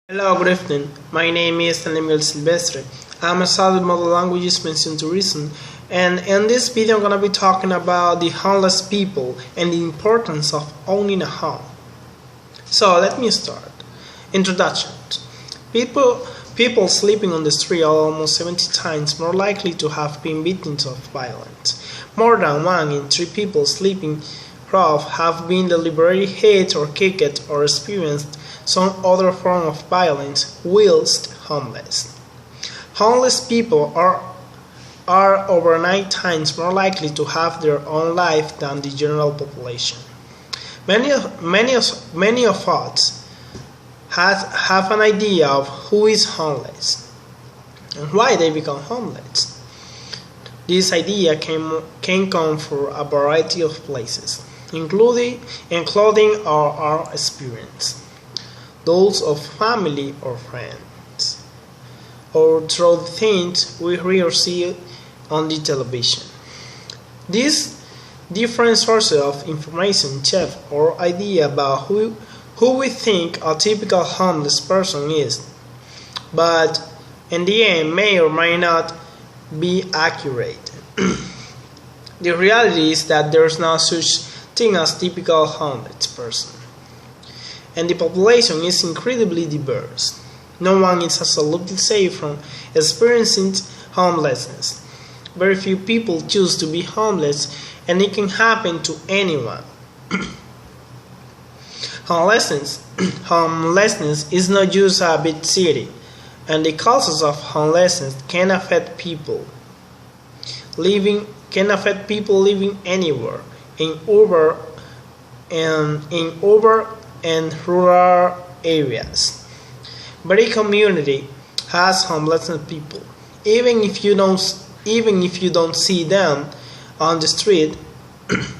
Hello, good evening. My name is Emil Silvestre. I'm a study model languages mentioned tourism, and in this video I'm going to be talking about the homeless people and the importance of owning a home. So let me start. Introduction. People sleeping on the street are almost 70 times more likely to have been victims of violence. More than 1 in 3 people sleeping rough have been deliberately hit or kicked or experienced some other form of violence whilst homeless. Homeless people are over 9 times more likely to have their own life than the general population. Many of us have an idea of who is homeless and why they become homeless. This idea can come from a variety of places, including our experience, those of family or friends, or through things we read or see on the television. These different sources of information shape our idea about who we think a typical homeless person is, but in the end may or may not be accurate. The reality is that there's no such thing as typical homeless person, and the population is incredibly diverse. No one is absolutely safe from experiencing homelessness. Very few people choose to be homeless, and it can happen to anyone. Homelessness is not just a big city, and the causes of homelessness can affect people living anywhere in urban and rural areas. Every community has homeless people. Even if you don't see them on the street,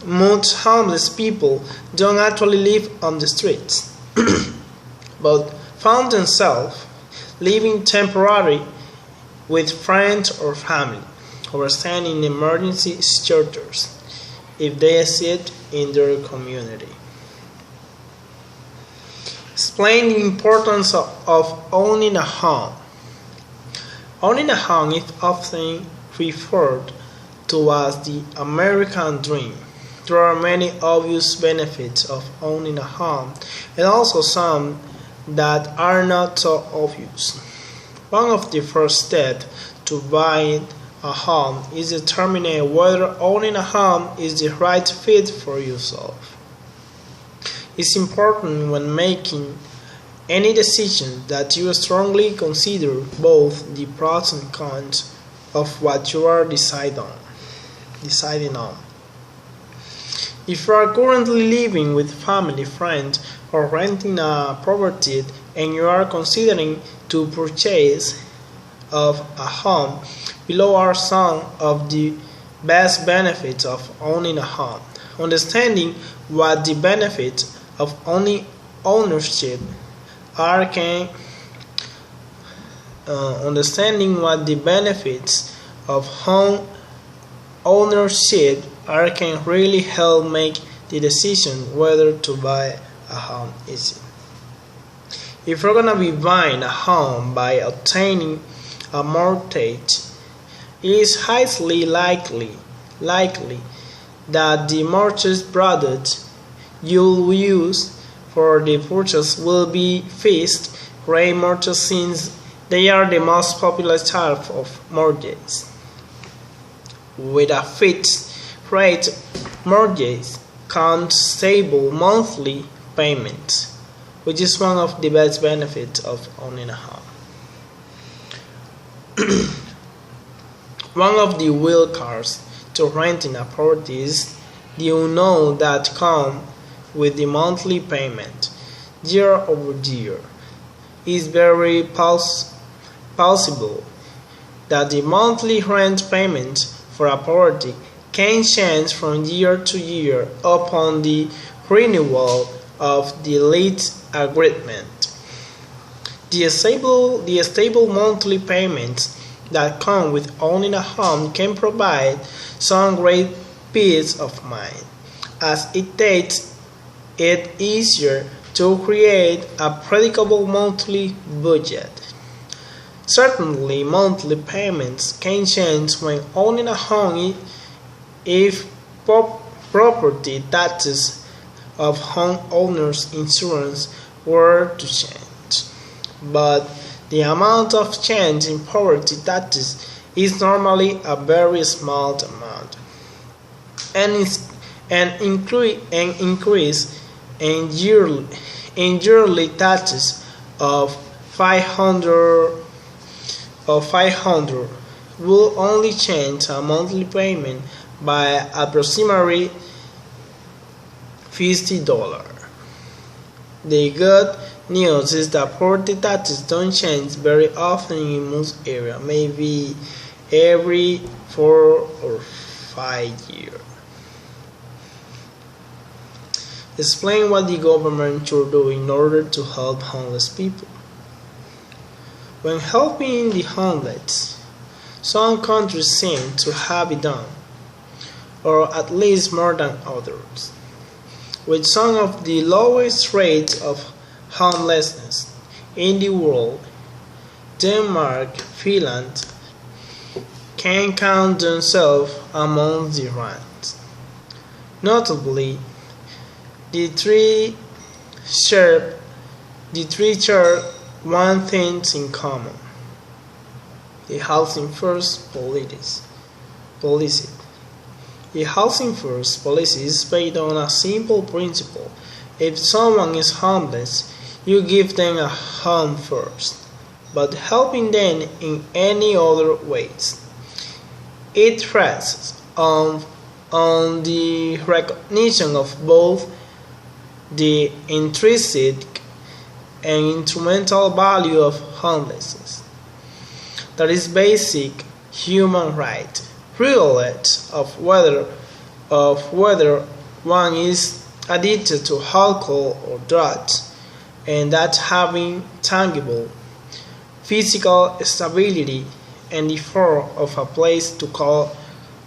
most homeless people don't actually live on the streets, but found themselves living temporarily with friends or family, or staying in emergency shelters if they exist in their community. Explain the importance of owning a home. Owning a home is often referred to as the American dream. There are many obvious benefits of owning a home, and also some that are not so obvious. One of the first steps to buying a home is determining whether owning a home is the right fit for yourself. It's important when making any decision that you strongly consider both the pros and cons of what you are deciding on. If you are currently living with family, friends, or renting a property and you are considering to purchase of a home, below are some of the best benefits of owning a home. Understanding what the benefits of ownership are can home ownership can really help make the decision whether to buy a home easy. If you're gonna be buying a home by obtaining a mortgage, it is highly likely that the mortgage product you'll use for the purchase will be fixed rate mortgage, since they are the most popular type of mortgage. With a fixed rate mortgage comes stable monthly payments, which is one of the best benefits of owning a home. One of the wild cards to renting a property is the unknown that comes with the monthly payment year over year. It is very possible that the monthly rent payment for a property can change from year to year upon the renewal of the lease agreement. The stable monthly payments that come with owning a home can provide some great peace of mind, as it takes it easier to create a predictable monthly budget. Certainly, monthly payments can change when owning a home if property taxes of homeowners insurance were to change. But the amount of change in property taxes is normally a very small amount, and increase in yearly taxes of 500 will only change a monthly payment by approximately $50. The good news is that property taxes don't change very often in most areas, maybe every 4 or 5 years. Explain what the government should do in order to help homeless people. When helping the homeless, some countries seem to have it done, or at least more than others. With some of the lowest rates of homelessness in the world, Denmark, Finland can count themselves among the ranks. Notably, the three share one thing in common: the housing first policy. The housing first policy is based on a simple principle. If someone is homeless, you give them a home first, but helping them in any other ways. It rests on the recognition of both the intrinsic and instrumental value of homelessness. That is basic human right, regardless of whether one is addicted to alcohol or drugs, and that having tangible physical stability and the form of a place to call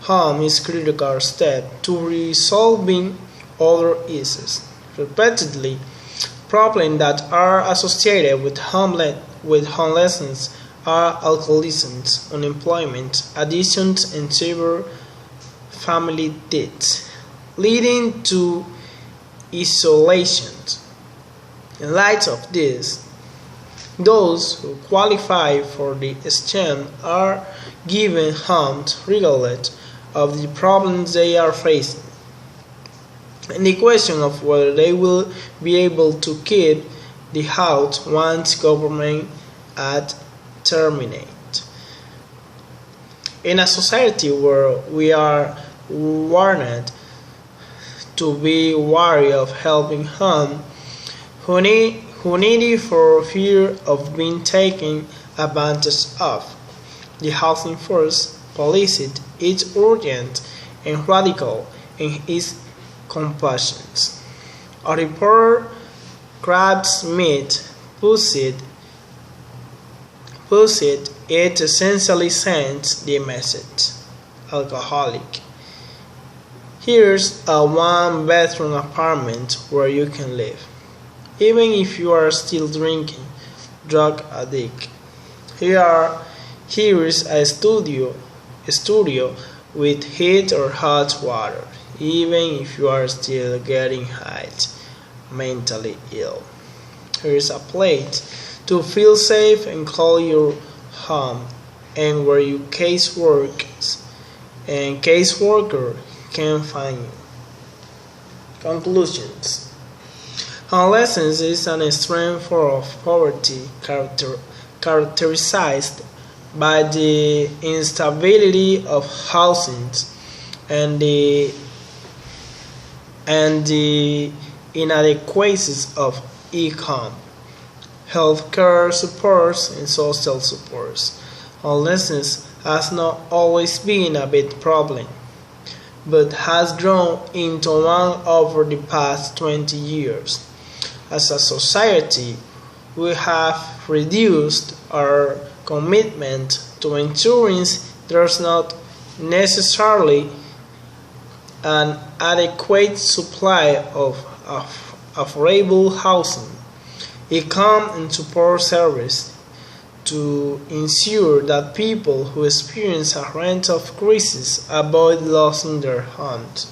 home is a critical step to resolving other issues. Repeatedly, problems that are associated with homelessness are alcoholism, unemployment, addictions, and severe family deaths, leading to isolation. In light of this, those who qualify for the scheme are given homes regardless of the problems they are facing, and the question of whether they will be able to keep the house once government aid terminate. In a society where we are warned to be wary of helping home who need it for fear of being taken advantage of, the housing first policy is urgent and radical in its compassions. A report Crabsmith puts it essentially sends the message: alcoholic, here's a one-bedroom apartment where you can live, even if you are still drinking, drug addict. Here is a studio with heat or hot water, even if you are still getting high, mentally ill. Here is a place to feel safe and call your home, and where your caseworker can find you. Conclusions. Homelessness is an extreme form of poverty characterized by the instability of housing and the inadequacies of income, healthcare supports, and social supports. Homelessness has not always been a big problem, but has grown into one over the past 20 years. As a society, we have reduced our commitment to ensuring there's not necessarily an adequate supply of affordable housing, a calm and support service to ensure that people who experience a rental crisis avoid losing their homes.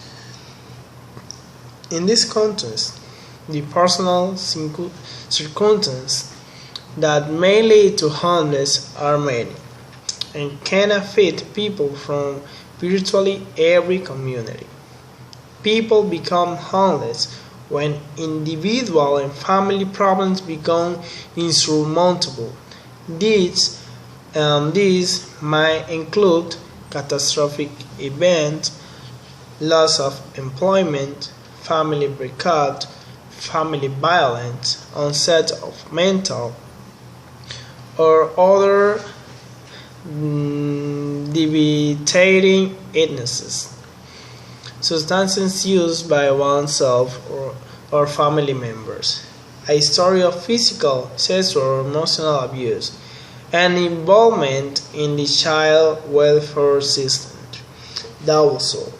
In this context, the personal circumstances that may lead to homelessness are many and can affect people from virtually every community. People become homeless when individual and family problems become insurmountable. These might include catastrophic events, loss of employment, family breakup, family violence, onset of mental or other debilitating illnesses, substances used by oneself or family members, a history of physical, sexual, or emotional abuse, and involvement in the child welfare system. That was all.